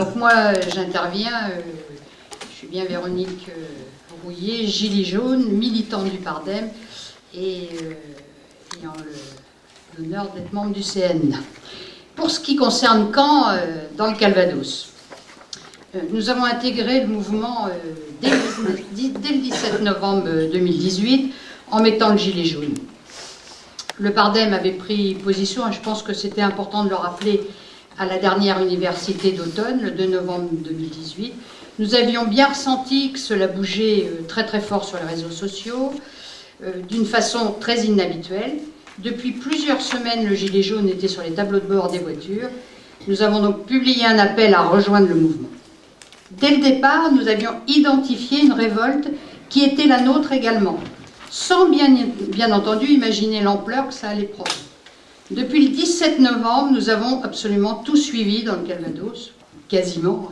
Donc moi, j'interviens, je suis bien Véronique Rouillet, gilet jaune, militante du Pardem et ayant l'honneur d'être membre du CN. Pour ce qui concerne Caen, dans le Calvados, nous avons intégré le mouvement dès le 17 novembre 2018 en mettant le gilet jaune. Le Pardem avait pris position, et je pense que c'était important de le rappeler, à la dernière université d'automne, le 2 novembre 2018. Nous avions bien ressenti que cela bougeait très très fort sur les réseaux sociaux, d'une façon très inhabituelle. Depuis plusieurs semaines, le gilet jaune était sur les tableaux de bord des voitures. Nous avons donc publié un appel à rejoindre le mouvement. Dès le départ, nous avions identifié une révolte qui était la nôtre également, sans bien entendu imaginer l'ampleur que ça allait prendre. Depuis le 17 novembre, nous avons absolument tout suivi dans le Calvados, quasiment.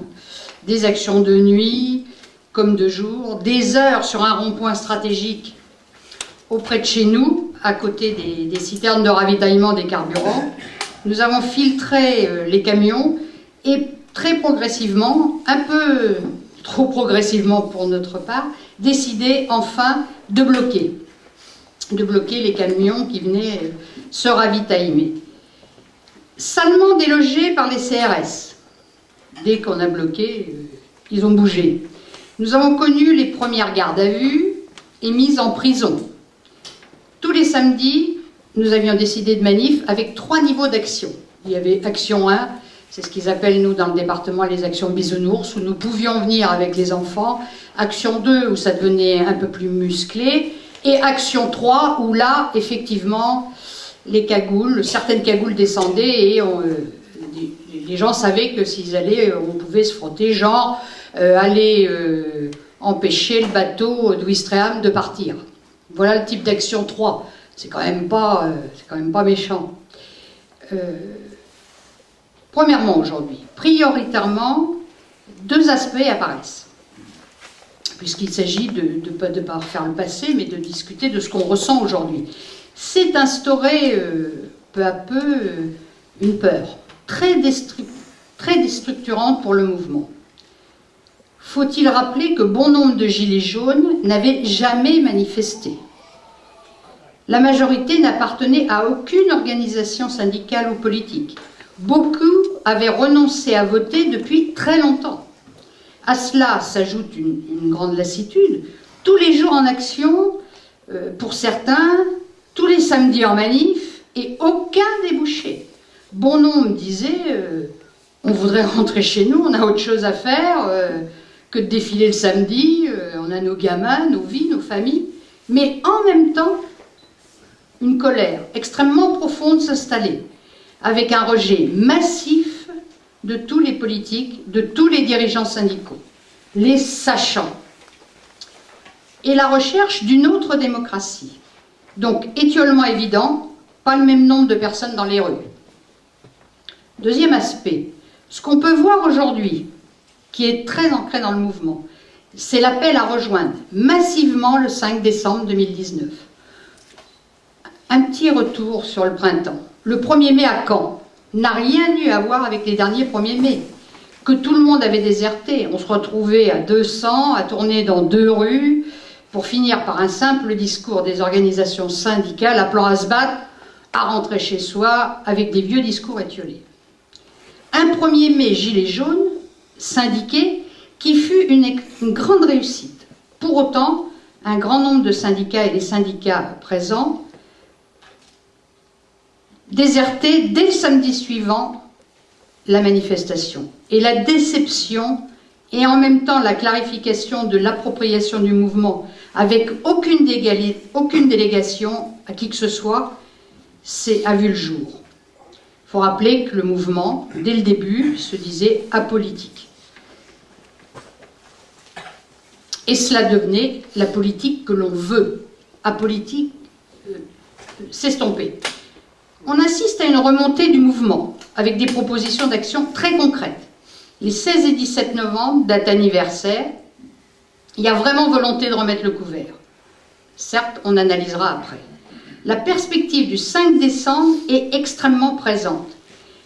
Des actions de nuit comme de jour, des heures sur un rond-point stratégique auprès de chez nous, à côté des citernes de ravitaillement des carburants. Nous avons filtré les camions et très progressivement, un peu trop progressivement pour notre part, décidé enfin de bloquer les camions qui venaient se ravitailler. Salement délogés par les CRS. Dès qu'on a bloqué, ils ont bougé. Nous avons connu les premières gardes à vue et mises en prison. Tous les samedis, nous avions décidé de manif avec 3 niveaux d'action. Il y avait action 1, c'est ce qu'ils appellent nous dans le département les actions bisounours, où nous pouvions venir avec les enfants. Action 2, où ça devenait un peu plus musclé. Et action 3, où là, effectivement, les cagoules, certaines cagoules descendaient et les gens savaient que s'ils allaient, on pouvait se frotter, genre aller empêcher le bateau d'Ouistreham de partir. Voilà le type d'action 3. C'est quand même pas méchant. Premièrement, aujourd'hui, prioritairement, 2 aspects apparaissent. Puisqu'il s'agit de ne pas refaire le passé, mais de discuter de ce qu'on ressent aujourd'hui. C'est instauré peu à peu une peur très déstructurante pour le mouvement. Faut-il rappeler que bon nombre de gilets jaunes n'avaient jamais manifesté. La majorité n'appartenait à aucune organisation syndicale ou politique. Beaucoup avaient renoncé à voter depuis très longtemps. À cela s'ajoute une grande lassitude. Tous les jours en action, pour certains, tous les samedis en manif, et aucun débouché. Bon nombre disaient on voudrait rentrer chez nous, on a autre chose à faire que de défiler le samedi, on a nos gamins, nos vies, nos familles. Mais en même temps, une colère extrêmement profonde s'installait, avec un rejet massif de tous les politiques, de tous les dirigeants syndicaux, les sachants, et la recherche d'une autre démocratie. Donc, étiolement évident, pas le même nombre de personnes dans les rues. Deuxième aspect, ce qu'on peut voir aujourd'hui, qui est très ancré dans le mouvement, c'est l'appel à rejoindre massivement le 5 décembre 2019. Un petit retour sur le printemps. Le 1er mai à Caen n'a rien eu à voir avec les derniers 1er mai, que tout le monde avait déserté. On se retrouvait à 200, à tourner dans 2 rues, pour finir par un simple discours des organisations syndicales appelant à se battre, à rentrer chez soi, avec des vieux discours étiolés. Un 1er mai gilet jaune, syndiqué, qui fut une grande réussite. Pour autant, un grand nombre de syndicats et des syndicats présents désertaient dès le samedi suivant la manifestation. Et la déception et en même temps la clarification de l'appropriation du mouvement avec aucune délégation à qui que ce soit, a vu le jour. Il faut rappeler que le mouvement, dès le début, se disait apolitique. Et cela devenait la politique que l'on veut. Apolitique, s'estomper. On assiste à une remontée du mouvement, avec des propositions d'action très concrètes. Les 16 et 17 novembre, date anniversaire, il y a vraiment volonté de remettre le couvert. Certes, on analysera après. La perspective du 5 décembre est extrêmement présente.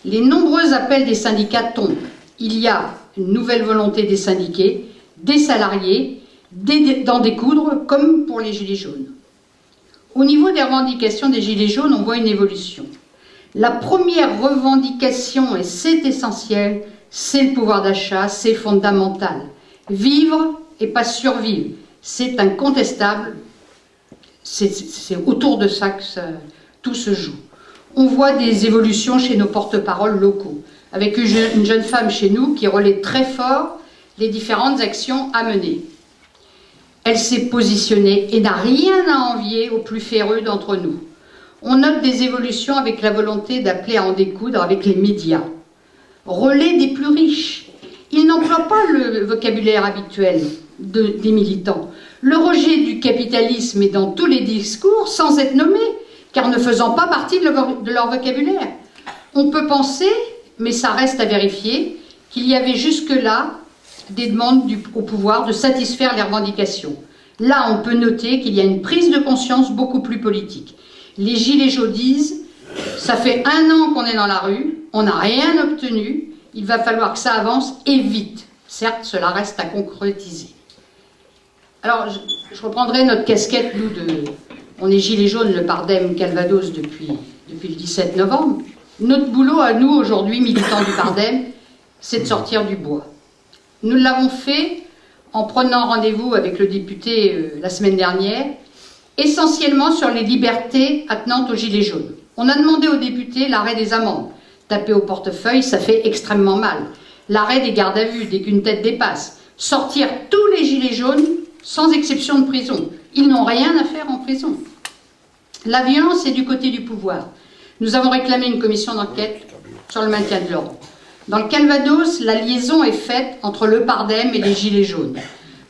Les nombreux appels des syndicats tombent. Il y a une nouvelle volonté des syndiqués, des salariés, d'en découdre, comme pour les Gilets jaunes. Au niveau des revendications des Gilets jaunes, on voit une évolution. La première revendication, et c'est essentiel, c'est le pouvoir d'achat, c'est fondamental. Vivre et pas survivre, c'est incontestable. C'est autour de ça que tout se joue. On voit des évolutions chez nos porte-paroles locaux, avec une jeune femme chez nous qui relaie très fort les différentes actions à mener. Elle s'est positionnée et n'a rien à envier aux plus féreux d'entre nous. On note des évolutions avec la volonté d'appeler à en découdre avec les médias. Relais des plus riches. Ils n'emploient pas le vocabulaire habituel des militants. Le rejet du capitalisme est dans tous les discours sans être nommé, car ne faisant pas partie de leur vocabulaire. On peut penser, mais ça reste à vérifier, qu'il y avait jusque-là des demandes au pouvoir de satisfaire les revendications. Là, on peut noter qu'il y a une prise de conscience beaucoup plus politique. Les Gilets jaunes disent « ça fait 1 an qu'on est dans la rue, on n'a rien obtenu, il va falloir que ça avance et vite ». Certes, cela reste à concrétiser. Alors, je reprendrai notre casquette, nous, on est Gilets jaunes, le Pardem Calvados depuis le 17 novembre. Notre boulot à nous, aujourd'hui, militants du Pardem, c'est de sortir du bois. Nous l'avons fait en prenant rendez-vous avec le député la semaine dernière, essentiellement sur les libertés attenantes aux Gilets jaunes. On a demandé aux députés l'arrêt des amendes. Taper au portefeuille, ça fait extrêmement mal. L'arrêt des gardes à vue dès qu'une tête dépasse. Sortir tous les Gilets jaunes, sans exception de prison. Ils n'ont rien à faire en prison. La violence est du côté du pouvoir. Nous avons réclamé une commission d'enquête sur le maintien de l'ordre. Dans le Calvados, la liaison est faite entre le Pardem et les Gilets jaunes.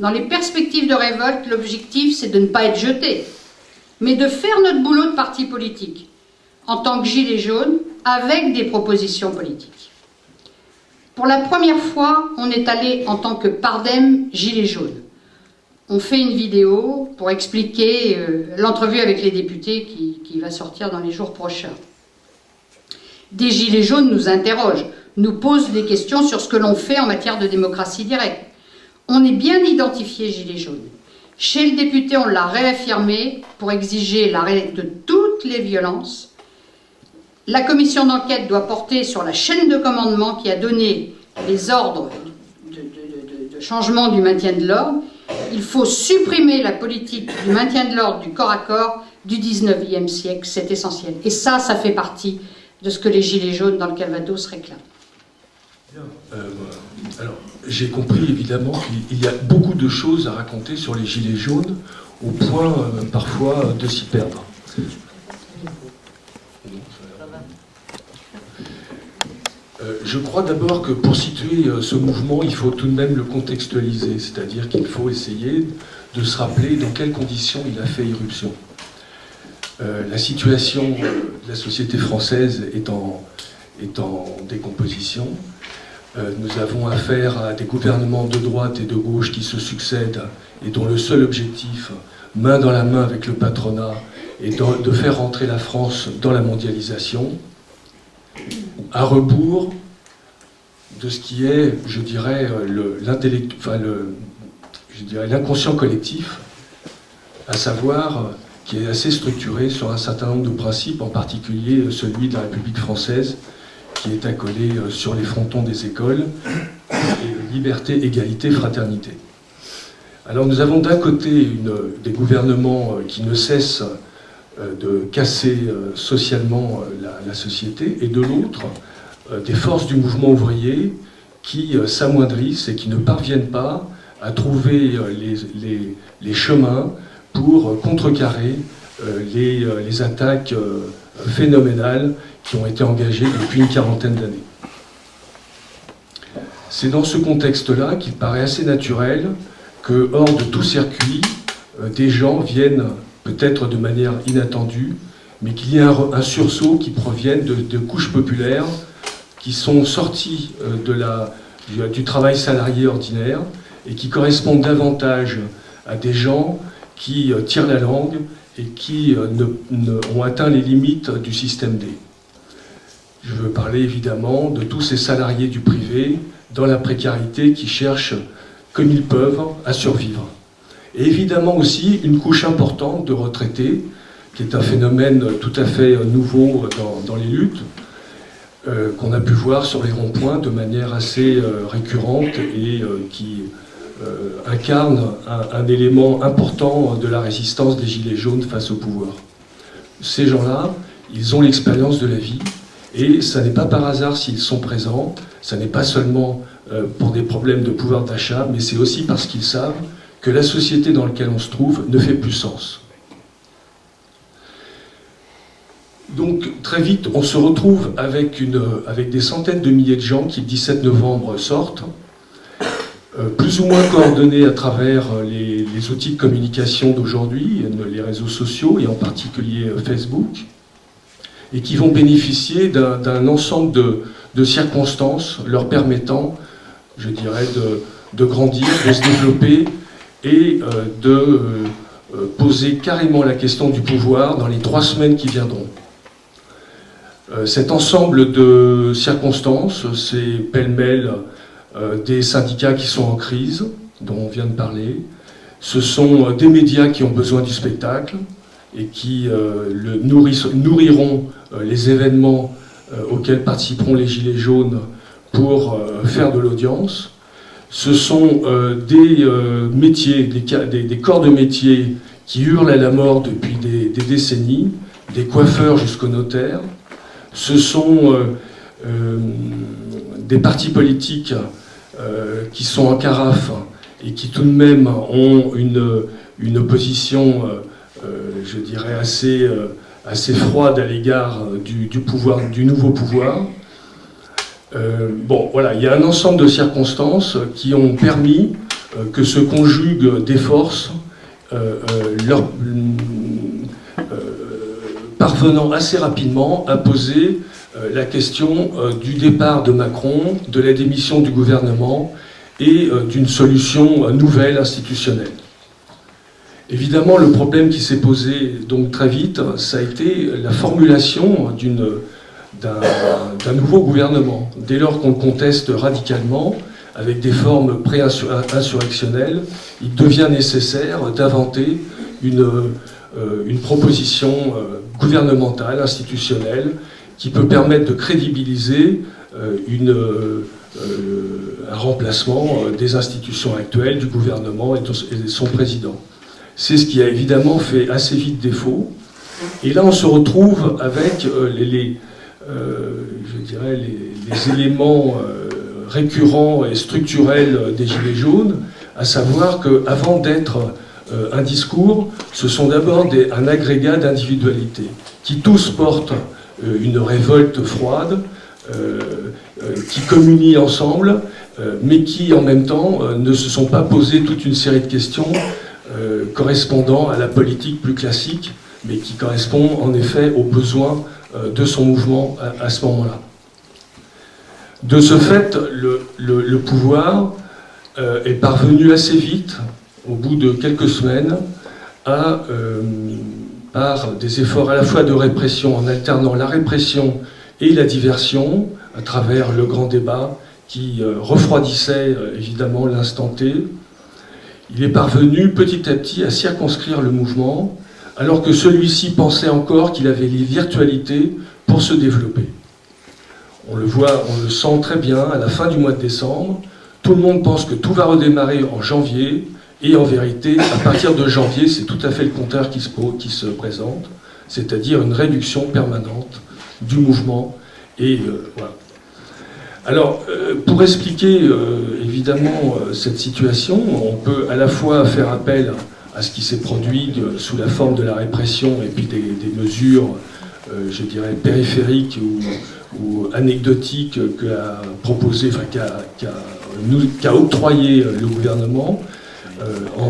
Dans les perspectives de révolte, l'objectif, c'est de ne pas être jeté, mais de faire notre boulot de parti politique, en tant que Gilets jaunes, avec des propositions politiques. Pour la première fois, on est allé en tant que Pardem Gilets jaunes. On fait une vidéo pour expliquer l'entrevue avec les députés qui va sortir dans les jours prochains. Des Gilets jaunes nous interrogent, nous posent des questions sur ce que l'on fait en matière de démocratie directe. On est bien identifié Gilets jaunes. Chez le député, on l'a réaffirmé pour exiger l'arrêt de toutes les violences. La commission d'enquête doit porter sur la chaîne de commandement qui a donné les ordres de changement du maintien de l'ordre. Il faut supprimer la politique du maintien de l'ordre du corps à corps du 19e siècle, c'est essentiel. Et ça fait partie de ce que les Gilets jaunes dans le Calvados réclament. Alors, j'ai compris évidemment qu'il y a beaucoup de choses à raconter sur les Gilets jaunes, au point parfois de s'y perdre. Je crois d'abord que pour situer ce mouvement, il faut tout de même le contextualiser, c'est-à-dire qu'il faut essayer de se rappeler dans quelles conditions il a fait irruption. La situation de la société française est en décomposition. Nous avons affaire à des gouvernements de droite et de gauche qui se succèdent et dont le seul objectif, main dans la main avec le patronat, est de faire rentrer la France dans la mondialisation, à rebours de ce qui est, je dirais, l'inconscient collectif, à savoir qui est assez structuré sur un certain nombre de principes, en particulier celui de la République française, qui est accolé sur les frontons des écoles, liberté, égalité, fraternité. Alors nous avons d'un côté des gouvernements qui ne cessent de casser socialement la société, et de l'autre, des forces du mouvement ouvrier qui s'amoindrissent et qui ne parviennent pas à trouver les chemins pour contrecarrer les attaques phénoménales qui ont été engagées depuis une quarantaine d'années. C'est dans ce contexte-là qu'il paraît assez naturel que, hors de tout circuit, des gens viennent peut-être de manière inattendue, mais qu'il y ait un sursaut qui provienne de couches populaires qui sont sorties du travail salarié ordinaire et qui correspondent davantage à des gens qui tirent la langue et qui ont atteint les limites du système D. Je veux parler évidemment de tous ces salariés du privé, dans la précarité, qui cherchent, comme ils peuvent, à survivre. Et évidemment aussi une couche importante de retraités, qui est un phénomène tout à fait nouveau dans les luttes, qu'on a pu voir sur les ronds-points de manière assez récurrente et qui incarne un élément important de la résistance des Gilets jaunes face au pouvoir. Ces gens-là, ils ont l'expérience de la vie, et ça n'est pas par hasard s'ils sont présents, ça n'est pas seulement pour des problèmes de pouvoir d'achat, mais c'est aussi parce qu'ils savent que la société dans laquelle on se trouve ne fait plus sens. Donc très vite, on se retrouve avec des centaines de milliers de gens qui, le 17 novembre, sortent, plus ou moins coordonnés à travers les outils de communication d'aujourd'hui, les réseaux sociaux et en particulier Facebook, et qui vont bénéficier d'un ensemble de circonstances leur permettant, je dirais, de grandir, de se développer et de poser carrément la question du pouvoir dans les 3 semaines qui viendront. Cet ensemble de circonstances, c'est pêle-mêle des syndicats qui sont en crise, dont on vient de parler. Ce sont des médias qui ont besoin du spectacle et qui nourriront les événements auxquels participeront les Gilets jaunes pour faire de l'audience. Ce sont des métiers, des corps de métier qui hurlent à la mort depuis des décennies, des coiffeurs jusqu'aux notaires. Ce sont des partis politiques qui sont en carafe et qui tout de même ont une opposition, je dirais, assez froide à l'égard du pouvoir, du nouveau pouvoir. Bon, voilà, il y a un ensemble de circonstances qui ont permis que se conjuguent des forces parvenant assez rapidement à poser la question du départ de Macron, de la démission du gouvernement et d'une solution nouvelle institutionnelle. Évidemment, le problème qui s'est posé donc très vite, ça a été la formulation d'un nouveau gouvernement. Dès lors qu'on conteste radicalement, avec des formes pré-insurrectionnelles, il devient nécessaire d'inventer une proposition gouvernementale, institutionnelle, qui peut permettre de crédibiliser un remplacement des institutions actuelles, du gouvernement et de son président. C'est ce qui a évidemment fait assez vite défaut. Et là, on se retrouve avec les éléments récurrents et structurels des Gilets jaunes, à savoir qu'avant d'être un discours, ce sont d'abord un agrégat d'individualités, qui tous portent une révolte froide, qui communient ensemble, mais qui en même temps ne se sont pas posé toute une série de questions correspondant à la politique plus classique, mais qui correspond en effet aux besoins de son mouvement à ce moment-là. De ce fait, le pouvoir est parvenu assez vite, au bout de quelques semaines, par des efforts à la fois de répression, en alternant la répression et la diversion, à travers le grand débat qui refroidissait évidemment l'instant T. Il est parvenu petit à petit à circonscrire le mouvement, alors que celui-ci pensait encore qu'il avait les virtualités pour se développer. On le voit, on le sent très bien à la fin du mois de décembre. Tout le monde pense que tout va redémarrer en janvier, et en vérité, à partir de janvier, c'est tout à fait le contraire qui se présente, c'est-à-dire une réduction permanente du mouvement. Et voilà. Alors, pour expliquer évidemment cette situation, on peut à la fois faire appel à ce qui s'est produit sous la forme de la répression et puis des mesures, je dirais, périphériques ou anecdotiques qu'a proposé, enfin, qu'a octroyé le gouvernement,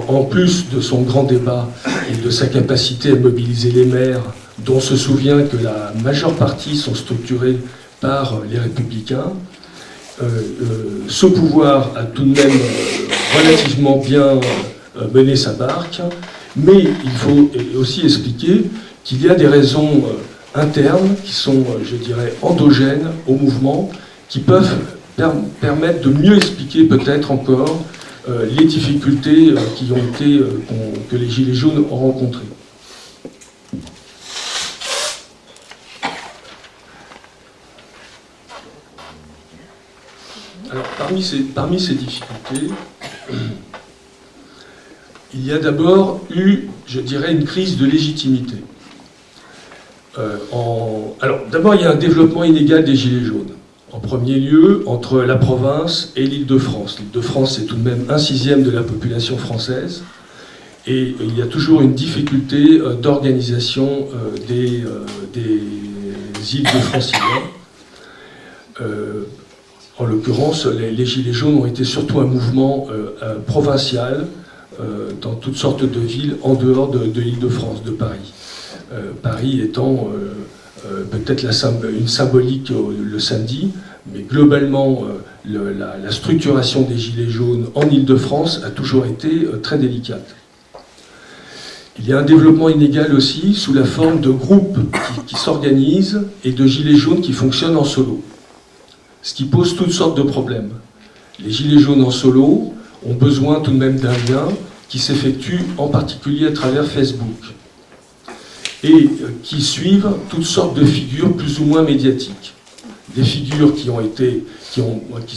en plus de son grand débat et de sa capacité à mobiliser les maires, dont on se souvient que la majeure partie sont structurés par les Républicains. Ce pouvoir a tout de même relativement bien mené sa barque, mais il faut aussi expliquer qu'il y a des raisons internes qui sont, je dirais, endogènes au mouvement, qui peuvent permettent de mieux expliquer peut-être encore les difficultés que les Gilets jaunes ont rencontrées. Alors, parmi ces difficultés, il y a d'abord eu, je dirais, une crise de légitimité. Alors, d'abord, il y a un développement inégal des Gilets jaunes. En premier lieu, entre la province et l'Île-de-France. L'Île-de-France, c'est tout de même 1/6 de la population française. Et il y a toujours une difficulté d'organisation des Îles-de-Franciliens. En l'occurrence, les Gilets jaunes ont été surtout un mouvement provincial dans toutes sortes de villes en dehors de l'Île-de-France, de Paris. Paris étant peut-être une symbolique le samedi, mais globalement, la structuration des Gilets jaunes en Île-de-France a toujours été très délicate. Il y a un développement inégal aussi sous la forme de groupes qui s'organisent et de Gilets jaunes qui fonctionnent en solo. Ce qui pose toutes sortes de problèmes. Les Gilets jaunes en solo ont besoin tout de même d'un lien qui s'effectue en particulier à travers Facebook et qui suivent toutes sortes de figures plus ou moins médiatiques. Des figures qui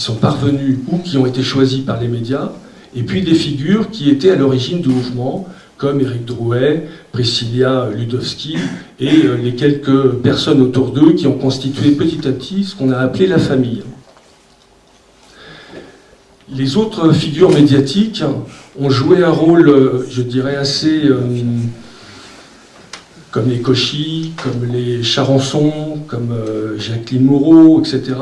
sont parvenues ou qui ont été choisies par les médias, et puis des figures qui étaient à l'origine du mouvement, comme Éric Drouet, Priscilla Ludowski, et les quelques personnes autour d'eux qui ont constitué petit à petit ce qu'on a appelé la famille. Les autres figures médiatiques ont joué un rôle, je dirais, assez... comme les Cauchy, comme les Charançon, comme Jacqueline Moreau, etc.,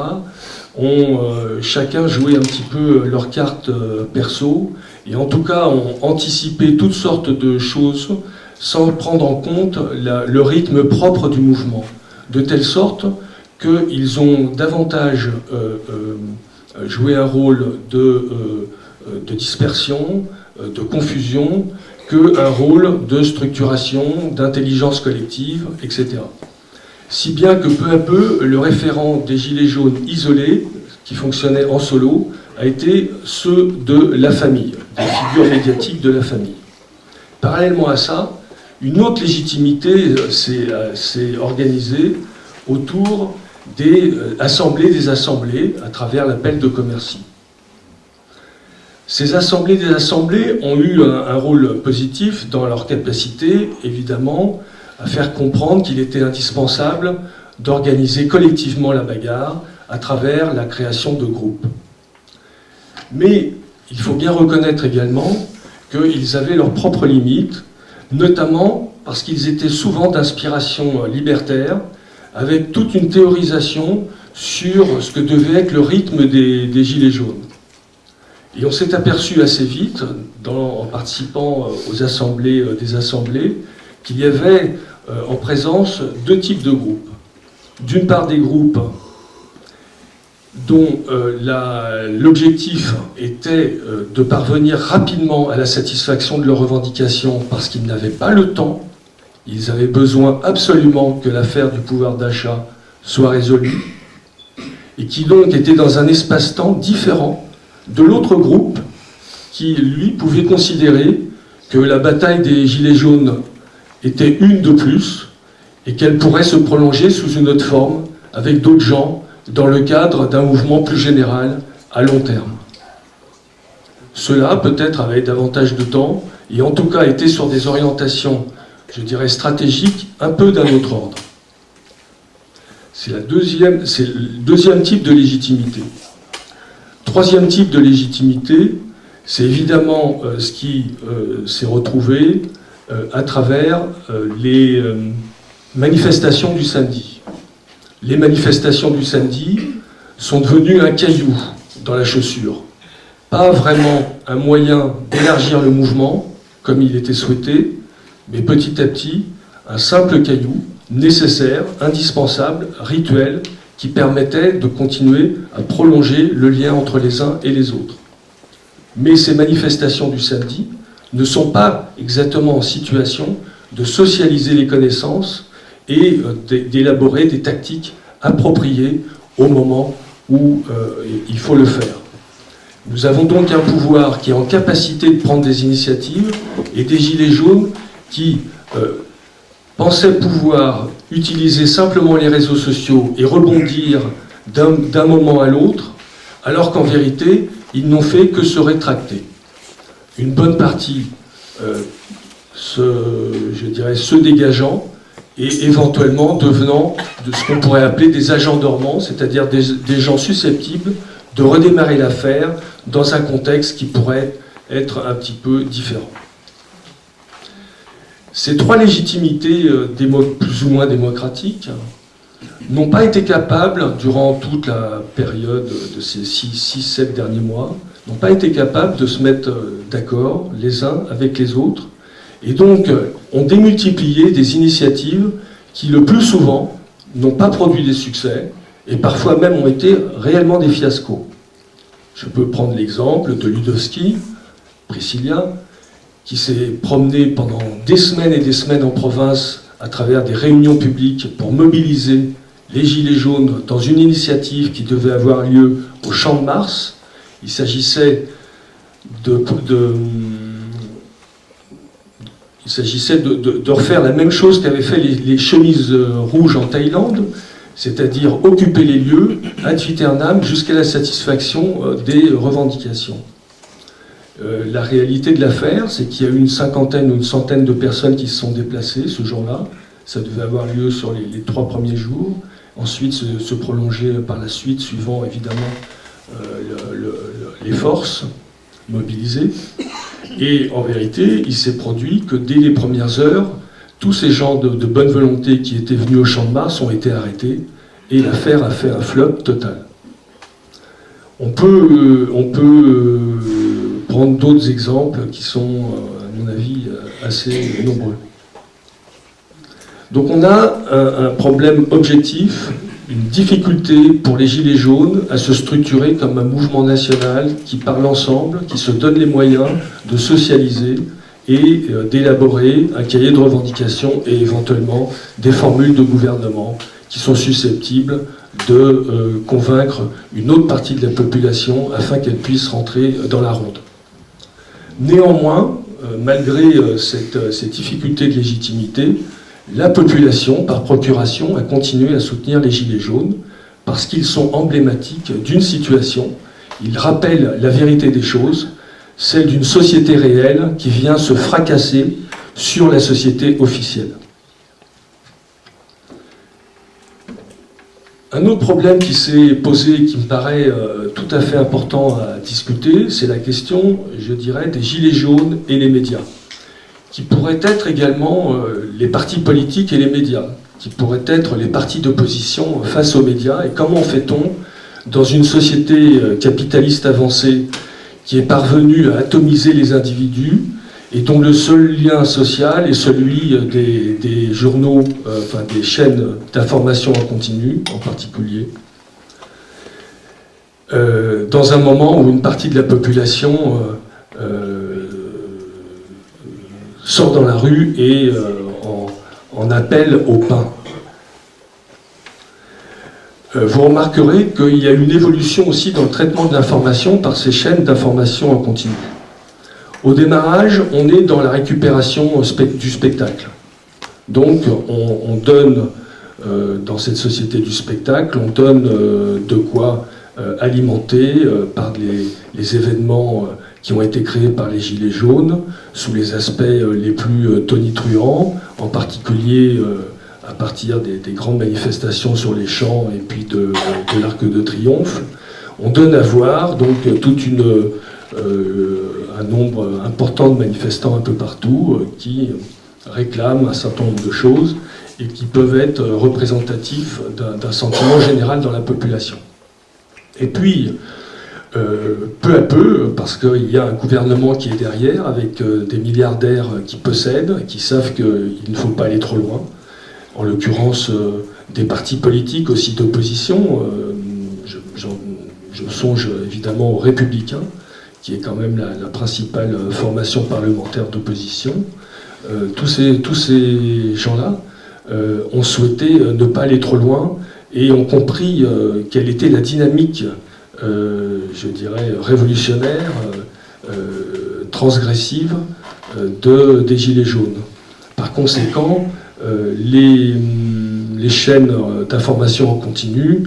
ont chacun joué un petit peu leur carte perso, et en tout cas ont anticipé toutes sortes de choses sans prendre en compte le rythme propre du mouvement, de telle sorte qu'ils ont davantage joué un rôle de dispersion, de confusion, qu'un rôle de structuration, d'intelligence collective, etc. Si bien que peu à peu, le référent des Gilets jaunes isolés, qui fonctionnaient en solo, a été ceux de la famille, des figures médiatiques de la famille. Parallèlement à ça, une autre légitimité s'est organisée autour des assemblées, à travers l'appel de Commercy. Ces assemblées des assemblées ont eu un rôle positif dans leur capacité, évidemment, à faire comprendre qu'il était indispensable d'organiser collectivement la bagarre à travers la création de groupes. Mais il faut bien reconnaître également qu'ils avaient leurs propres limites, notamment parce qu'ils étaient souvent d'inspiration libertaire, avec toute une théorisation sur ce que devait être le rythme des Gilets jaunes. Et on s'est aperçu assez vite, en participant aux assemblées des assemblées, qu'il y avait en présence deux types de groupes. D'une part, des groupes dont l'objectif était de parvenir rapidement à la satisfaction de leurs revendications parce qu'ils n'avaient pas le temps, ils avaient besoin absolument que l'affaire du pouvoir d'achat soit résolue, et qui donc étaient dans un espace-temps différent de l'autre groupe qui, lui, pouvait considérer que la bataille des Gilets jaunes était une de plus et qu'elle pourrait se prolonger sous une autre forme avec d'autres gens dans le cadre d'un mouvement plus général à long terme. Ceux-là, peut-être, avaient davantage de temps et en tout cas étaient sur des orientations, je dirais, stratégiques un peu d'un autre ordre. C'est le deuxième type de légitimité. Troisième type de légitimité, c'est évidemment ce qui s'est retrouvé à travers les manifestations du samedi. Les manifestations du samedi sont devenues un caillou dans la chaussure. Pas vraiment un moyen d'élargir le mouvement, comme il était souhaité, mais petit à petit, un simple caillou, nécessaire, indispensable, rituel, qui permettait de continuer à prolonger le lien entre les uns et les autres. Mais ces manifestations du samedi ne sont pas exactement en situation de socialiser les connaissances et d'élaborer des tactiques appropriées au moment où il faut le faire. Nous avons donc un pouvoir qui est en capacité de prendre des initiatives et des gilets jaunes qui pensaient pouvoir utiliser simplement les réseaux sociaux et rebondir d'un moment à l'autre, alors qu'en vérité, ils n'ont fait que se rétracter. Une bonne partie se dégageant et éventuellement devenant de ce qu'on pourrait appeler des agents dormants, c'est-à-dire des gens susceptibles de redémarrer l'affaire dans un contexte qui pourrait être un petit peu différent. Ces trois légitimités plus ou moins démocratiques n'ont pas été capables, durant toute la période de ces 6-7 derniers mois, n'ont pas été capables de se mettre d'accord les uns avec les autres, et donc ont démultiplié des initiatives qui, le plus souvent, n'ont pas produit des succès, et parfois même ont été réellement des fiascos. Je peux prendre l'exemple de Ludowski, Priscilla, qui s'est promené pendant des semaines et des semaines en province à travers des réunions publiques pour mobiliser les Gilets jaunes dans une initiative qui devait avoir lieu au Champ de Mars. Il s'agissait de refaire la même chose qu'avaient fait les chemises rouges en Thaïlande, c'est-à-dire occuper les lieux ad vieternam jusqu'à la satisfaction des revendications. La réalité de l'affaire, c'est qu'il y a eu une cinquantaine ou une centaine de personnes qui se sont déplacées ce jour-là. Ça devait avoir lieu sur les 3 premiers jours, ensuite se prolonger par la suite, suivant évidemment les forces mobilisées. Et en vérité, il s'est produit que dès les premières heures, tous ces gens de bonne volonté qui étaient venus au Champ de Mars ont été arrêtés, et l'affaire a fait un flop total. On peut prendre d'autres exemples qui sont, à mon avis, assez nombreux. Donc on a un problème objectif, une difficulté pour les Gilets jaunes à se structurer comme un mouvement national qui parle ensemble, qui se donne les moyens de socialiser et d'élaborer un cahier de revendications et éventuellement des formules de gouvernement qui sont susceptibles de convaincre une autre partie de la population afin qu'elle puisse rentrer dans la ronde. Néanmoins, malgré ces difficultés de légitimité, la population, par procuration, a continué à soutenir les Gilets jaunes parce qu'ils sont emblématiques d'une situation. Ils rappellent la vérité des choses, celle d'une société réelle qui vient se fracasser sur la société officielle. Un autre problème qui s'est posé, qui me paraît tout à fait important à discuter, c'est la question, je dirais, des Gilets jaunes et les médias, qui pourraient être également les partis politiques et les médias, qui pourraient être les partis d'opposition face aux médias, et comment fait-on, dans une société capitaliste avancée, qui est parvenue à atomiser les individus, et dont le seul lien social est celui des journaux, enfin des chaînes d'information en continu, en particulier, dans un moment où une partie de la population sort dans la rue et en appelle au pain. Vous remarquerez qu'il y a une évolution aussi dans le traitement de l'information par ces chaînes d'information en continu. Au démarrage, on est dans la récupération du spectacle. Donc, on donne, dans cette société du spectacle, on donne de quoi alimenter par les événements qui ont été créés par les Gilets jaunes, sous les aspects les plus tonitruants, en particulier à partir des grandes manifestations sur les champs et puis de l'Arc de Triomphe. On donne à voir donc un nombre important de manifestants un peu partout qui réclament un certain nombre de choses et qui peuvent être représentatifs d'un sentiment général dans la population. Et puis, peu à peu, parce qu'il y a un gouvernement qui est derrière, avec des milliardaires qui possèdent, qui savent qu'il ne faut pas aller trop loin, en l'occurrence des partis politiques aussi d'opposition, je songe évidemment aux Républicains, qui est quand même la principale formation parlementaire d'opposition. Tous ces gens-là ont souhaité ne pas aller trop loin et ont compris quelle était la dynamique, je dirais, révolutionnaire, transgressive des Gilets jaunes. Par conséquent, les chaînes d'information en continu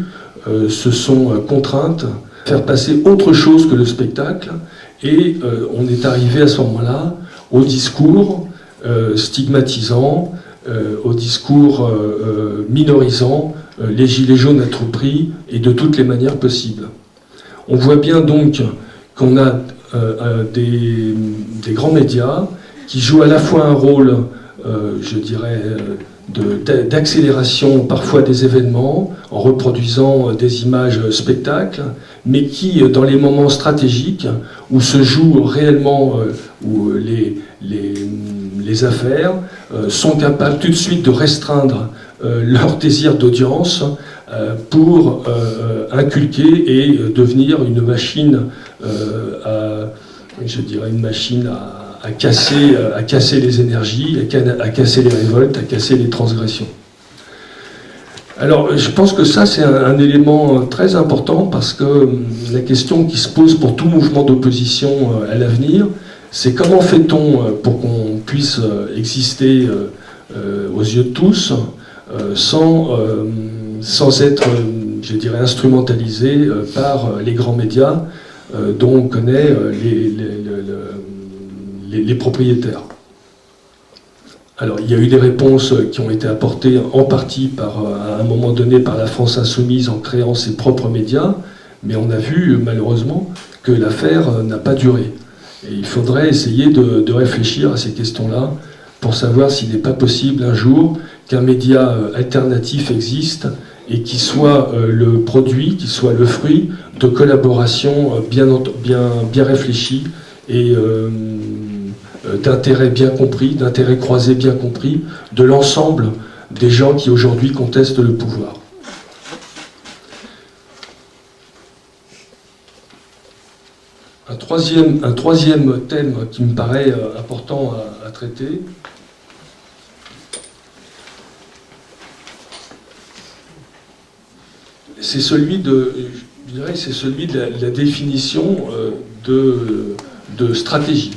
se sont contraintes à faire passer autre chose que le spectacle, et on est arrivé à ce moment-là au discours stigmatisant, au discours minorisant les Gilets jaunes à tout prix et de toutes les manières possibles. On voit bien donc qu'on a des grands médias qui jouent à la fois un rôle, je dirais, d'accélération parfois des événements, en reproduisant des images spectacles, mais qui, dans les moments stratégiques, où se jouent réellement où les affaires, sont capables tout de suite de restreindre leur désir d'audience pour inculquer et devenir une machine, je dirais une machine à casser les énergies, à casser les révoltes, à casser les transgressions. Alors, je pense que ça, c'est un élément très important, parce que la question qui se pose pour tout mouvement d'opposition à l'avenir, c'est comment fait-on pour qu'on puisse exister aux yeux de tous sans être, je dirais, instrumentalisé par les grands médias dont on connaît les propriétaires. Alors, il y a eu des réponses qui ont été apportées en partie à un moment donné par la France Insoumise en créant ses propres médias, mais on a vu malheureusement que l'affaire n'a pas duré. Et il faudrait essayer de réfléchir à ces questions-là pour savoir s'il n'est pas possible un jour qu'un média alternatif existe et qui soit le produit, qui soit le fruit de collaborations bien réfléchies et d'intérêts bien compris, d'intérêts croisés bien compris, de l'ensemble des gens qui aujourd'hui contestent le pouvoir. Un troisième thème qui me paraît important à traiter, c'est celui de la définition de stratégie.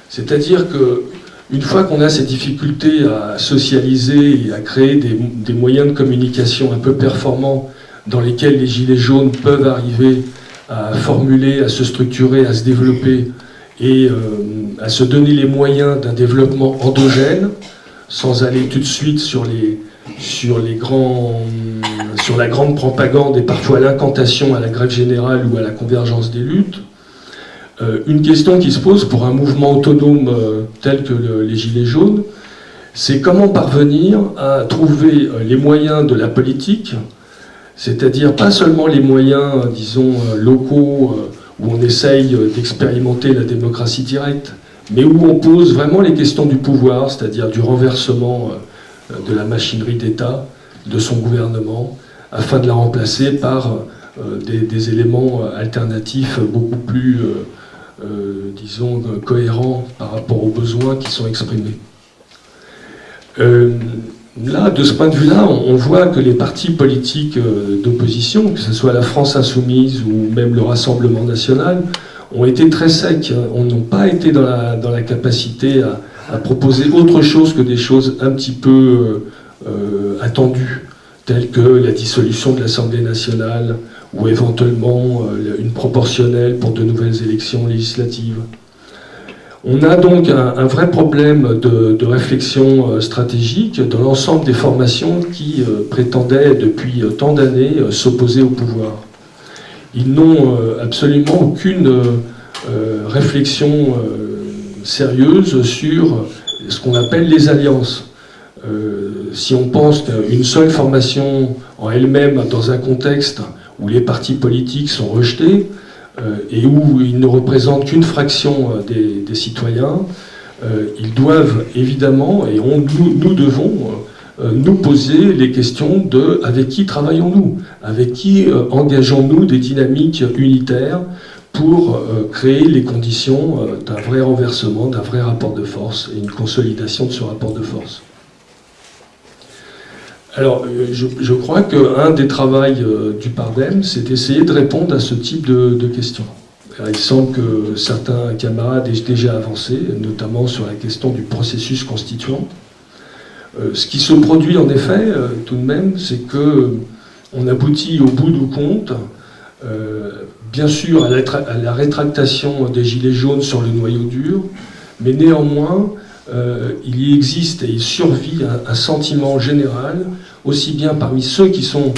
C'est-à-dire qu'une fois qu'on a ces difficultés à socialiser et à créer des moyens de communication un peu performants dans lesquels les Gilets jaunes peuvent arriver à formuler, à se structurer, à se développer et à se donner les moyens d'un développement endogène, sans aller tout de suite sur la grande propagande et parfois l'incantation à la grève générale ou à la convergence des luttes. Une question qui se pose pour un mouvement autonome tel que les Gilets jaunes, c'est comment parvenir à trouver les moyens de la politique, c'est-à-dire pas seulement les moyens, disons, locaux, où on essaye d'expérimenter la démocratie directe, mais où on pose vraiment les questions du pouvoir, c'est-à-dire du renversement de la machinerie d'État, de son gouvernement, afin de la remplacer par des éléments alternatifs beaucoup plus, disons, cohérents par rapport aux besoins qui sont exprimés. Là, de ce point de vue-là, on voit que les partis politiques d'opposition, que ce soit la France Insoumise ou même le Rassemblement National, ont été très secs, n'ont pas été dans la capacité à proposer autre chose que des choses un petit peu attendues, telles que la dissolution de l'Assemblée nationale ou éventuellement une proportionnelle pour de nouvelles élections législatives. On a donc un vrai problème de réflexion stratégique dans l'ensemble des formations qui prétendaient depuis tant d'années s'opposer au pouvoir. Ils n'ont absolument aucune réflexion sérieuse sur ce qu'on appelle les alliances. Si on pense qu'une seule formation en elle-même, dans un contexte où les partis politiques sont rejetés, et où ils ne représentent qu'une fraction des citoyens, ils doivent évidemment, et nous devons nous poser les questions de avec qui travaillons-nous, avec qui engageons-nous des dynamiques unitaires pour créer les conditions d'un vrai renversement, d'un vrai rapport de force et une consolidation de ce rapport de force. Alors, je crois qu'un des travaux du Pardem, c'est d'essayer de répondre à ce type de questions. Alors, il semble que certains camarades aient déjà avancé, notamment sur la question du processus constituant. Ce qui se produit en effet, tout de même, c'est qu'on aboutit au bout du compte, bien sûr à la rétractation des Gilets jaunes sur le noyau dur, mais néanmoins, il y existe et il survit un sentiment général, aussi bien parmi ceux qui sont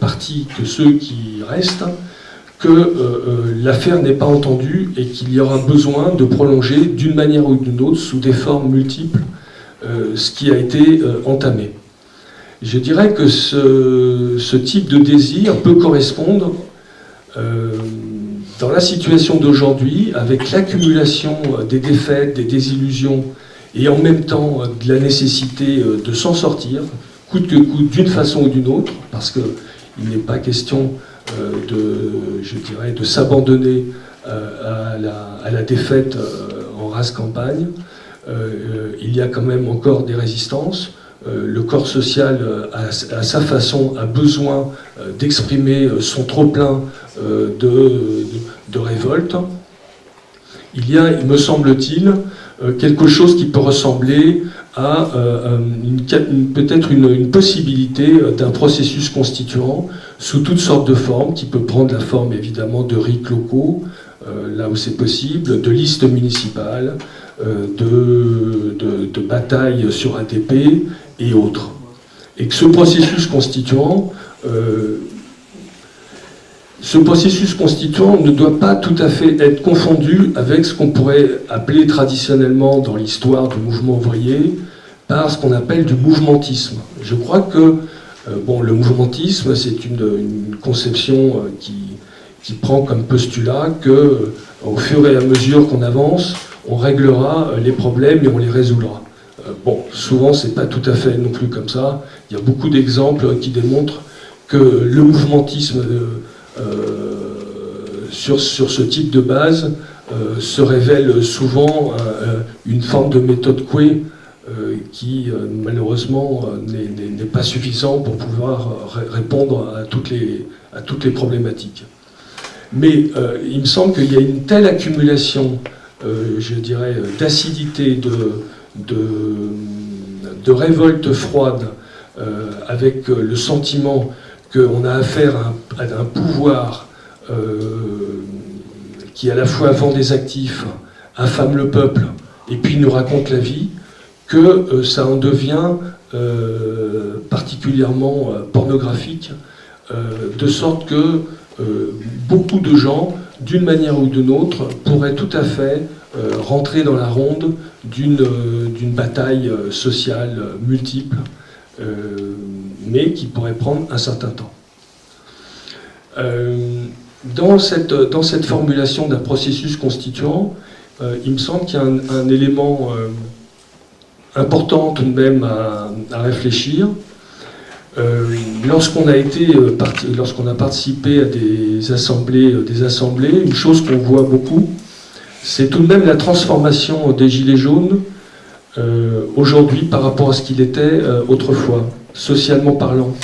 partis que ceux qui restent, que l'affaire n'est pas entendue et qu'il y aura besoin de prolonger d'une manière ou d'une autre, sous des formes multiples, ce qui a été entamé. Je dirais que ce type de désir peut correspondre dans la situation d'aujourd'hui, avec l'accumulation des défaites, des désillusions, et en même temps de la nécessité de s'en sortir, coûte que coûte, d'une façon ou d'une autre, parce qu'il n'est pas question de s'abandonner à la défaite en rase campagne. Il y a quand même encore des résistances. Le corps social, à sa façon, a besoin d'exprimer son trop-plein de révolte. Il y a, me semble-t-il, quelque chose qui peut ressembler à peut-être une possibilité d'un processus constituant sous toutes sortes de formes, qui peut prendre la forme évidemment de RIC locaux, là où c'est possible, de listes municipales, de batailles sur ATP et autres. Et que ce processus constituant ne doit pas tout à fait être confondu avec ce qu'on pourrait appeler traditionnellement dans l'histoire du mouvement ouvrier par ce qu'on appelle du mouvementisme. Je crois que le mouvementisme, c'est une conception qui prend comme postulat que, au fur et à mesure qu'on avance, on réglera les problèmes et on les résoudra. Souvent, c'est pas tout à fait non plus comme ça. Il y a beaucoup d'exemples qui démontrent que le mouvementisme sur ce type de base se révèle souvent une forme de méthode Coué qui malheureusement n'est pas suffisant pour pouvoir répondre à toutes les problématiques. Mais il me semble qu'il y a une telle accumulation, je dirais, d'acidité, de révolte froide, avec le sentiment qu'on a affaire à un pouvoir qui à la fois vend des actifs, affame le peuple et puis nous raconte la vie, que ça en devient particulièrement pornographique, de sorte que beaucoup de gens, d'une manière ou d'une autre, pourraient tout à fait rentrer dans la ronde d'une bataille sociale multiple, mais qui pourrait prendre un certain temps. Dans cette formulation d'un processus constituant, il me semble qu'il y a un élément important tout de même à réfléchir. Lorsqu'on a participé à des assemblées, une chose qu'on voit beaucoup, c'est tout de même la transformation des Gilets jaunes aujourd'hui par rapport à ce qu'il était autrefois, socialement parlant.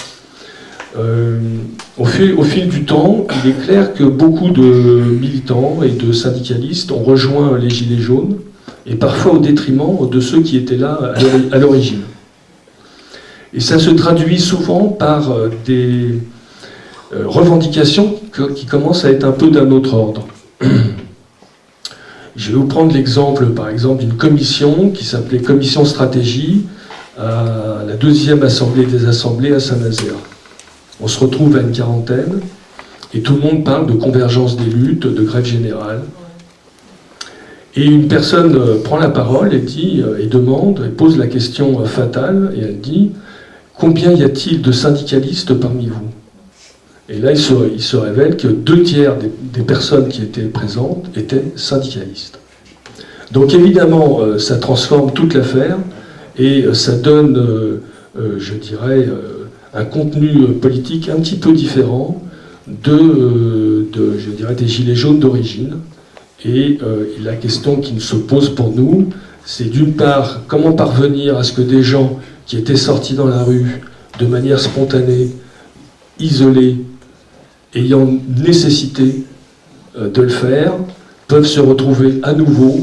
Au fil du temps, il est clair que beaucoup de militants et de syndicalistes ont rejoint les Gilets jaunes, et parfois au détriment de ceux qui étaient là à l'origine. Et ça se traduit souvent par des revendications qui commencent à être un peu d'un autre ordre. Je vais vous prendre l'exemple, par exemple, d'une commission qui s'appelait Commission Stratégie à la 2e Assemblée des Assemblées à Saint-Nazaire. On se retrouve à une quarantaine et tout le monde parle de convergence des luttes, de grève générale. Et une personne prend la parole et pose la question fatale, et elle dit « Combien y a-t-il de syndicalistes parmi vous ?» Et là, il se révèle que 2/3 des personnes qui étaient présentes étaient syndicalistes. Donc évidemment, ça transforme toute l'affaire, et ça donne, je dirais, un contenu politique un petit peu différent je dirais, des Gilets jaunes d'origine. Et la question qui se pose pour nous, c'est d'une part, comment parvenir à ce que des gens qui étaient sortis dans la rue de manière spontanée, isolés, ayant nécessité de le faire, peuvent se retrouver à nouveau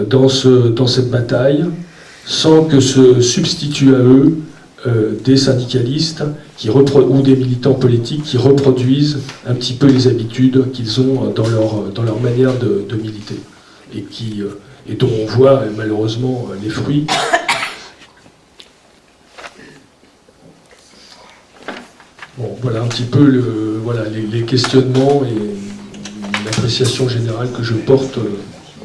dans cette bataille, sans que se substituent à eux des syndicalistes ou des militants politiques qui reproduisent un petit peu les habitudes qu'ils ont dans leur manière de militer, et dont on voit malheureusement les fruits. Bon, voilà un petit peu les questionnements et l'appréciation générale que je porte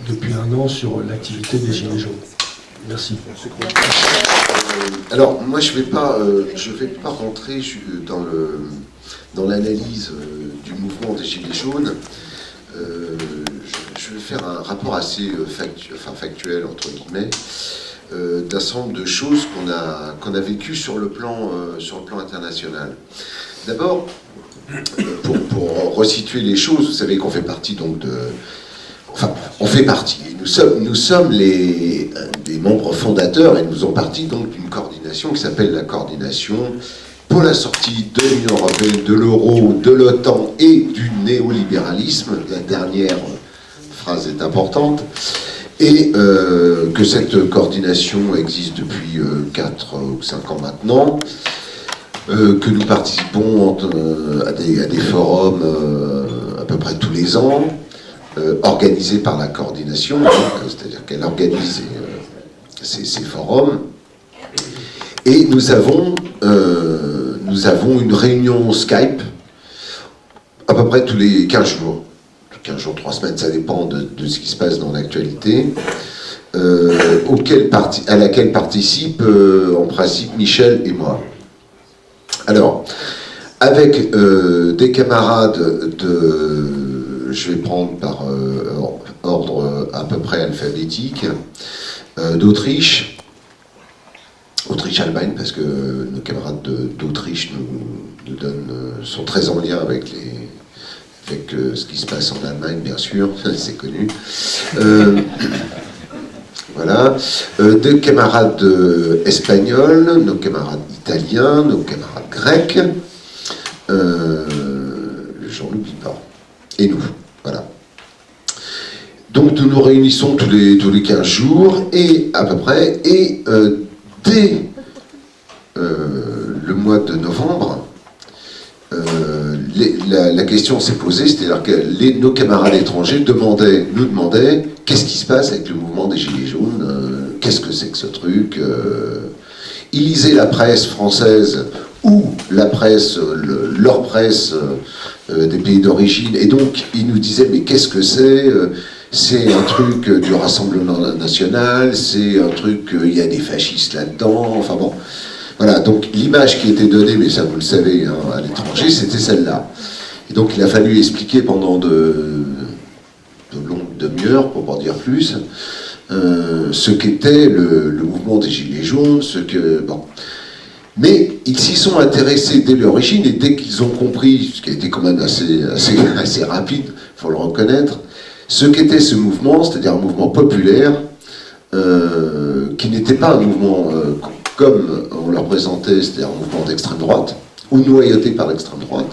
depuis un an sur l'activité des Gilets jaunes. Merci. Alors, moi, je vais pas rentrer dans l'analyse du mouvement des Gilets jaunes. Je vais faire un rapport assez factuel, entre guillemets, d'un certain nombre de choses qu'on a vécues sur le plan international. D'abord, pour resituer les choses, vous savez qu'on fait partie donc de... Enfin, on fait partie. Nous sommes des membres fondateurs et nous faisons partie donc d'une coordination qui s'appelle la coordination pour la sortie de l'Union européenne, de l'euro, de l'OTAN et du néolibéralisme. La dernière phrase est importante. Et que cette coordination existe depuis 4 ou 5 ans maintenant, que nous participons à des forums à peu près tous les ans, organisés par la coordination, c'est-à-dire qu'elle organise ces forums. Et nous avons une réunion Skype à peu près tous les 15 jours. 15 jours, 3 semaines, ça dépend de ce qui se passe dans l'actualité, à laquelle participent en principe Michel et moi. Alors, avec des camarades je vais prendre par ordre à peu près alphabétique, d'Autriche, Autriche-Allemagne, parce que nos camarades d'Autriche sont très en lien avec ce qui se passe en Allemagne, bien sûr, c'est connu. Voilà. Des camarades espagnols, nos camarades italiens, nos camarades grecs, j'en oublie pas, et nous, voilà. Donc nous nous réunissons tous les 15 jours, et à peu près, et dès le mois de novembre, la question s'est posée, c'est-à-dire que nos camarades étrangers nous demandaient qu'est-ce qui se passe avec le mouvement des Gilets jaunes, qu'est-ce que c'est que ce truc. Ils lisaient la presse française ou la presse, leur presse des pays d'origine, et donc ils nous disaient mais qu'est-ce que c'est? C'est un truc du Rassemblement national, c'est un truc, il y a des fascistes là-dedans, enfin bon. Voilà, donc l'image qui était donnée, mais ça vous le savez, hein, à l'étranger, c'était celle-là. Et donc il a fallu expliquer pendant de longues demi-heures, pour ne pas dire plus, ce qu'était le mouvement des Gilets jaunes, bon. Mais ils s'y sont intéressés dès l'origine, et dès qu'ils ont compris, ce qui a été quand même assez rapide, il faut le reconnaître, ce qu'était ce mouvement, c'est-à-dire un mouvement populaire, qui n'était pas un mouvement comme on le représentait, c'est-à-dire un mouvement d'extrême droite, ou noyauté par l'extrême droite,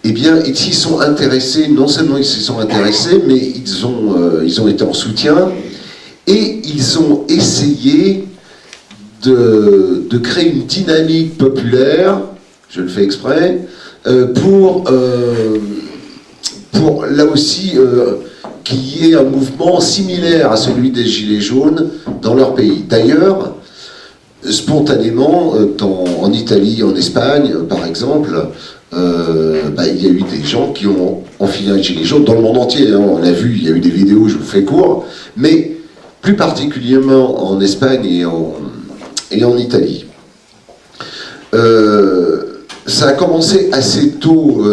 eh bien, ils s'y sont intéressés, non seulement ils s'y sont intéressés, mais ils ont été en soutien, et ils ont essayé de créer une dynamique populaire, je le fais exprès, pour là aussi qu'il y ait un mouvement similaire à celui des Gilets jaunes dans leur pays. D'ailleurs, spontanément, en Italie, en Espagne, par exemple, il y a eu des gens qui ont enfilé un gilet jaune dans le monde entier. Hein, on l'a vu, il y a eu des vidéos, je vous fais court, mais plus particulièrement en Espagne et en Italie. Ça a commencé assez tôt,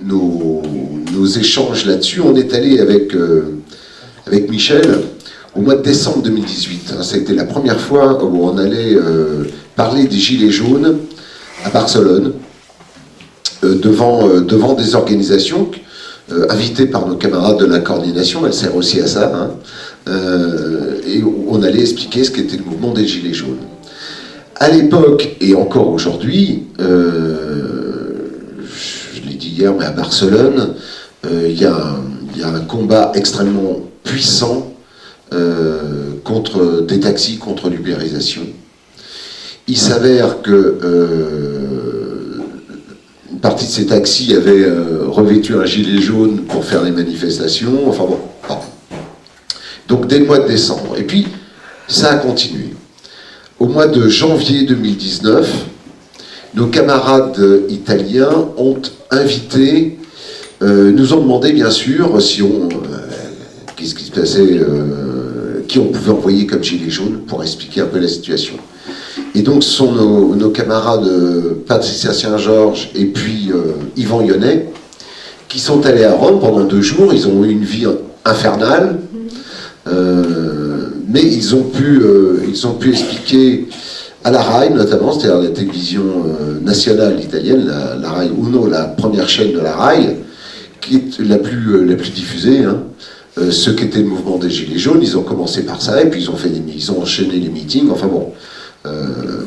nos échanges là-dessus. On est allé avec Michel au mois de décembre 2018. Ça a été la première fois où on allait parler des Gilets jaunes à Barcelone, devant des organisations invitées par nos camarades de la coordination, elle sert aussi à ça, hein, et on allait expliquer ce qu'était le mouvement des Gilets jaunes. À l'époque, et encore aujourd'hui, je l'ai dit hier, mais à Barcelone, il y a un combat extrêmement puissant contre des taxis, contre l'ubérisation. Il s'avère que une partie de ces taxis avaient revêtu un gilet jaune pour faire des manifestations, enfin bon. Donc dès le mois de décembre. Et puis, ça a continué. Au mois de janvier 2019, nos camarades italiens ont invité, nous ont demandé bien sûr si qu'est-ce qui se passait, qui on pouvait envoyer comme gilet jaune pour expliquer un peu la situation. Et donc ce sont nos camarades Patricia Saint-Georges et puis Yvan Yonnet qui sont allés à Rome pendant 2 jours. Ils ont eu une vie infernale, mais ils ont pu expliquer à la RAI notamment, c'est-à-dire la télévision nationale italienne, la RAI Uno, la première chaîne de la RAI, qui est la plus diffusée, hein, ce qu'était le mouvement des Gilets jaunes. Ils ont commencé par ça, et puis ils ont enchaîné les meetings, enfin bon.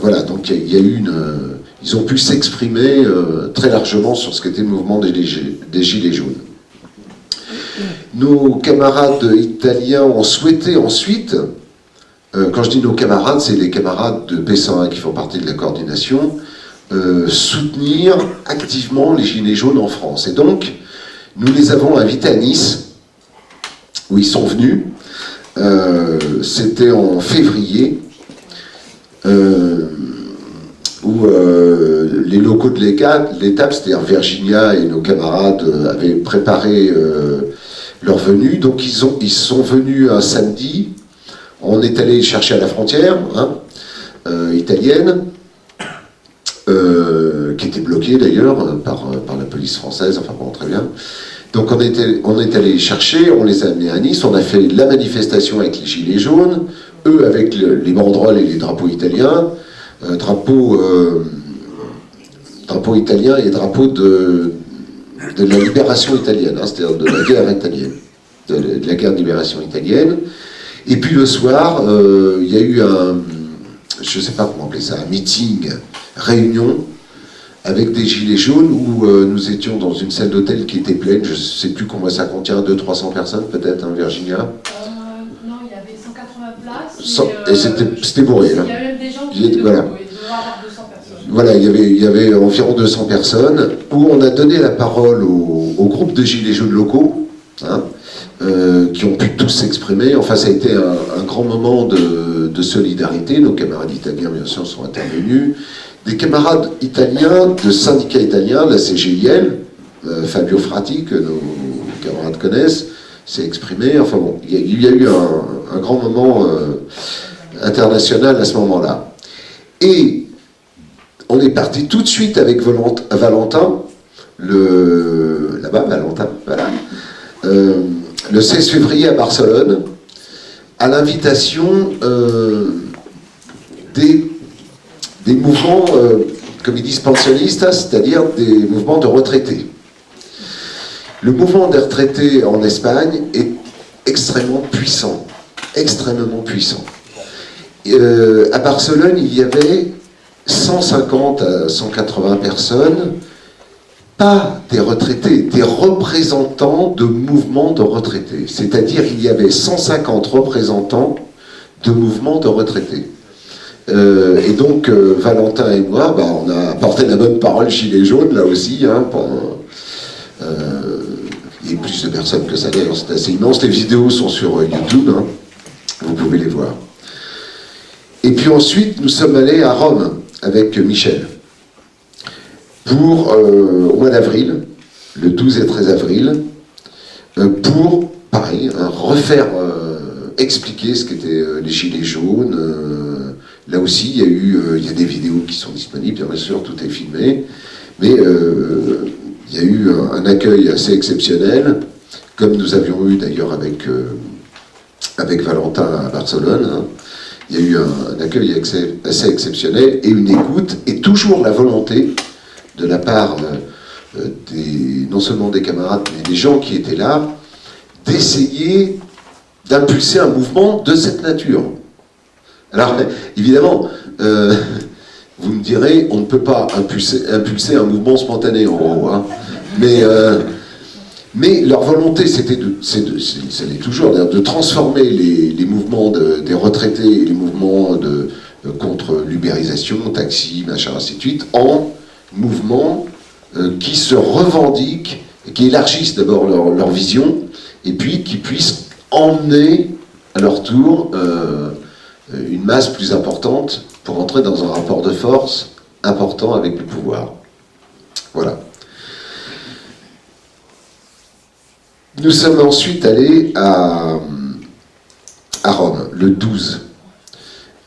Voilà, donc il y a eu ils ont pu s'exprimer très largement sur ce qu'était le mouvement des Gilets jaunes. Nos camarades italiens ont souhaité ensuite, quand je dis nos camarades, c'est les camarades de B101 qui font partie de la coordination, soutenir activement les Gilets jaunes en France. Et donc, nous les avons invités à Nice, où ils sont venus. C'était en février, où les locaux de l'étape, c'est-à-dire Virginia et nos camarades, avaient préparé leur venue. Donc ils sont venus un samedi. On est allé chercher à la frontière italienne, qui était bloquée d'ailleurs par la police française, enfin bon, très bien. Donc on est allé chercher, on les a amenés à Nice, on a fait la manifestation avec les Gilets jaunes, eux avec les banderoles et les drapeaux italiens, drapeaux italiens et drapeaux de la libération italienne, hein, c'est-à-dire de la guerre italienne, de la guerre de libération italienne. Et puis le soir, il y a eu je ne sais pas comment appeler ça, un meeting, réunion, avec des gilets jaunes où nous étions dans une salle d'hôtel qui était pleine. Je ne sais plus combien ça contient, 200-300 personnes peut-être, hein, Virginia. Non, il y avait 180 places. Et c'était bourré. Là. Il y a même des gens qui étaient voilà. debout, il devait y avoir 200 personnes. Voilà, il y avait environ 200 personnes, où on a donné la parole au groupe de gilets jaunes locaux, hein, qui ont pu tous s'exprimer. Enfin, ça a été un grand moment de solidarité. Nos camarades italiens, bien sûr, sont intervenus. Des camarades italiens, de syndicats italiens, la CGIL, Fabio Frati, que nos camarades connaissent, s'est exprimé. Enfin bon, il y a eu un grand moment international à ce moment-là. Et on est parti tout de suite avec Valentin, là-bas, Valentin, voilà, le 16 février à Barcelone, à l'invitation des mouvements, comme ils disent, pensionistas, c'est-à-dire des mouvements de retraités. Le mouvement des retraités en Espagne est extrêmement puissant, extrêmement puissant. À Barcelone, il y avait 150 à 180 personnes, pas des retraités, des représentants de mouvements de retraités. C'est-à-dire il y avait 150 représentants de mouvements de retraités. Et donc, Valentin et moi, on a apporté la bonne parole Gilets jaunes, là aussi. Hein, il y a plus de personnes que ça, d'ailleurs, c'est assez immense. Les vidéos sont sur YouTube, hein, vous pouvez les voir. Et puis ensuite, nous sommes allés à Rome avec Michel, pour, au mois d'avril, le 12 et 13 avril, pour, pareil, expliquer ce qu'étaient les Gilets jaunes. Là aussi, il y a des vidéos qui sont disponibles, bien sûr, tout est filmé, mais il y a eu un accueil assez exceptionnel, comme nous avions eu d'ailleurs avec Valentin à Barcelone. Hein. Il y a eu un accueil assez exceptionnel et une écoute, et toujours la volonté de la part non seulement des camarades, mais des gens qui étaient là, d'essayer d'impulser un mouvement de cette nature. Alors, évidemment, vous me direz, on ne peut pas impulser un mouvement spontané en gros, hein. Mais leur volonté, c'était ça l'est toujours, de transformer les mouvements des retraités et les mouvements contre l'ubérisation, taxi, machin, ainsi de suite, en mouvements qui se revendiquent, qui élargissent d'abord leur vision, et puis qui puissent emmener à leur tour une masse plus importante pour entrer dans un rapport de force important avec le pouvoir. Voilà. Nous sommes ensuite allés à Rome, le 12.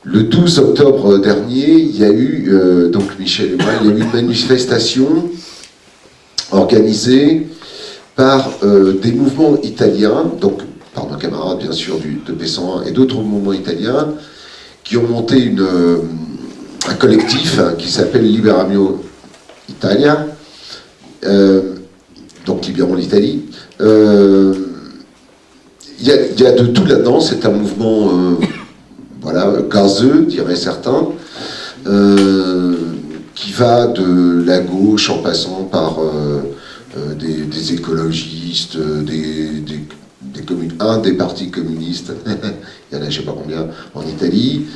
Le 12 octobre dernier, il y a eu, donc Michel et moi, il y a eu une manifestation organisée par des mouvements italiens, donc par nos camarades bien sûr de P101 et d'autres mouvements italiens, qui ont monté un collectif qui s'appelle Liberamio Italia, donc Libérons l'Italie. Il y a de tout là-dedans, c'est un mouvement voilà, gazeux, diraient certains, qui va de la gauche en passant par des écologistes, des partis communistes, il y en a je ne sais pas combien en Italie.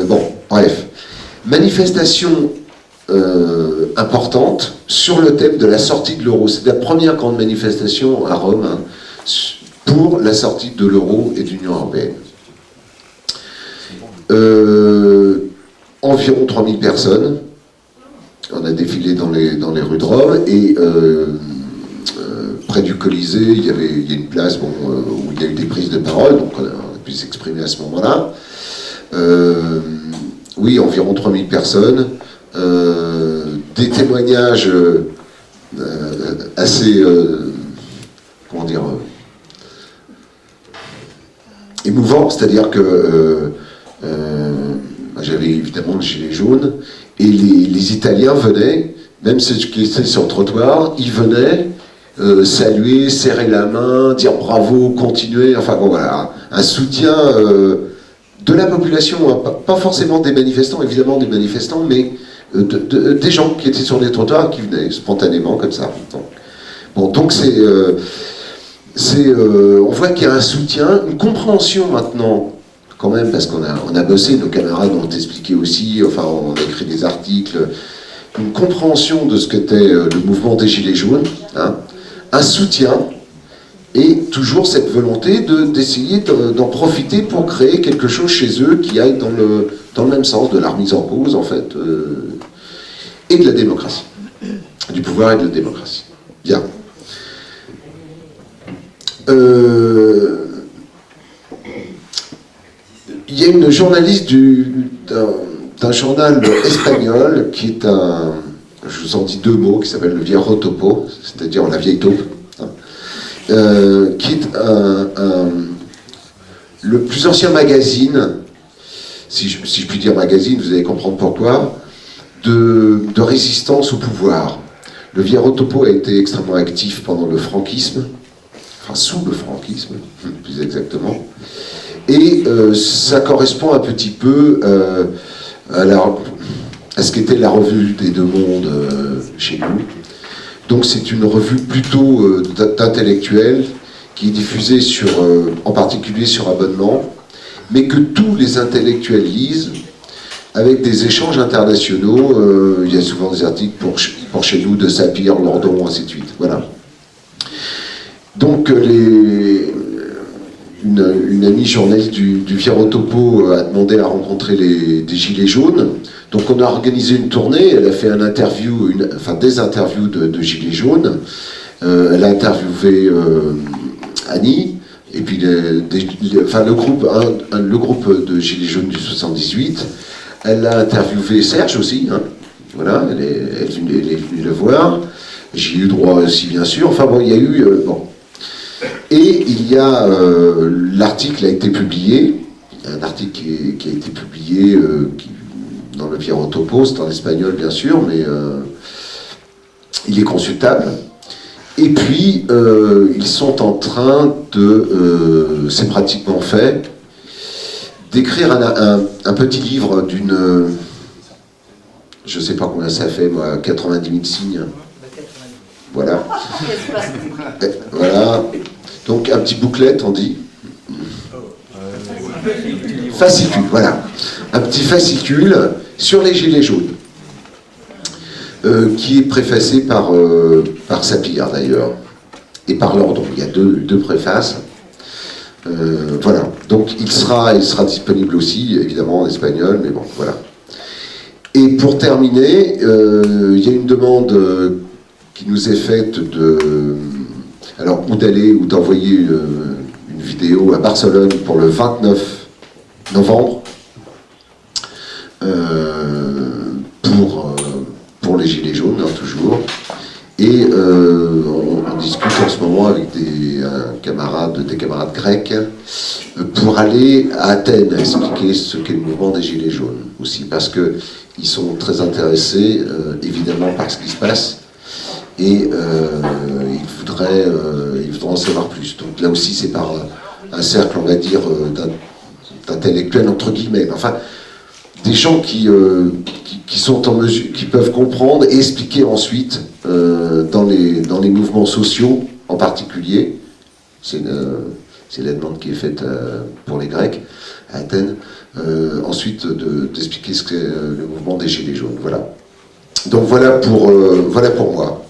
Bon, bref. Manifestation importante sur le thème de la sortie de l'euro. C'est la première grande manifestation à Rome hein, pour la sortie de l'euro et de l'Union européenne. Environ 3000 personnes. On a défilé dans les rues de Rome et près du Colisée, il y a une place où il y a eu des prises de parole, donc on a pu s'exprimer à ce moment-là. Oui, environ 3000 personnes. Des témoignages assez, comment dire, émouvants, c'est-à-dire que j'avais évidemment le gilet jaune, et les Italiens venaient, même ceux qui étaient sur le trottoir, ils venaient saluer, serrer la main, dire bravo, continuer, enfin bon voilà, un soutien de la population, hein, pas forcément des manifestants, évidemment des manifestants, mais des gens qui étaient sur les trottoirs, qui venaient spontanément comme ça. Bon, donc on voit qu'il y a un soutien, une compréhension maintenant, quand même, parce qu'on a bossé, nos camarades ont expliqué aussi, enfin on a écrit des articles, une compréhension de ce qu'était le mouvement des Gilets jaunes, hein, un soutien, et toujours cette volonté d'essayer d'en profiter pour créer quelque chose chez eux qui aille dans le même sens de la remise en cause, en fait, et de la démocratie, du pouvoir et de la démocratie. Bien. Il y a une journaliste d'un journal espagnol qui est je vous en dis deux mots, qui s'appelle le Viejo Topo, c'est-à-dire la vieille taupe, hein, qui est le plus ancien magazine, si je puis dire magazine, vous allez comprendre pourquoi, de résistance au pouvoir. Le Viejo Topo a été extrêmement actif pendant le franquisme, enfin sous le franquisme, plus exactement, et ça correspond un petit peu à ce qu'était la revue des Deux Mondes chez nous. Donc c'est une revue plutôt d'intellectuels qui est diffusée en particulier sur abonnement, mais que tous les intellectuels lisent avec des échanges internationaux. Il y a souvent des articles pour chez nous de Sapir, Lordon, ainsi de suite. Voilà. Donc une amie journaliste du Viejo Topo a demandé à rencontrer des Gilets jaunes. Donc on a organisé une tournée, elle a fait des interviews de Gilets jaunes. Elle a interviewé Annie, et puis le groupe de Gilets jaunes du 78. Elle a interviewé Serge aussi, hein. Voilà, elle est venue le voir. J'ai eu droit aussi, bien sûr. Enfin bon, il y a eu... bon. Et il y a... l'article a été publié, un article qui a été publié dans le Viejo Topo, c'est en espagnol bien sûr, mais il est consultable. Et puis, ils sont en train c'est pratiquement fait, d'écrire un petit livre je ne sais pas combien ça fait, moi, 90 000 signes. Voilà. Voilà. Donc un petit booklet, on dit. Fascicule, voilà. Un petit fascicule sur les gilets jaunes, qui est préfacé par Sapir d'ailleurs, et par l'ordre. Il y a deux préfaces. Voilà. Donc il sera disponible aussi, évidemment, en espagnol, mais bon, voilà. Et pour terminer, il y a une demande qui nous est faite ou d'aller ou d'envoyer une vidéo à Barcelone pour le 29 novembre pour les Gilets jaunes, hein, toujours. Et on discute en ce moment avec des camarades grecs pour aller à Athènes expliquer ce qu'est le mouvement des Gilets jaunes aussi, parce qu'ils sont très intéressés évidemment par ce qui se passe et ils voudraient en savoir plus. Donc là aussi c'est par un cercle, on va dire, d'intellectuels entre guillemets, enfin des gens qui sont en mesure, qui peuvent comprendre et expliquer ensuite dans les mouvements sociaux en particulier. C'est la demande qui est faite pour les Grecs à Athènes. Ensuite d'expliquer ce qu'est le mouvement des Gilets jaunes. Voilà. Donc voilà pour moi.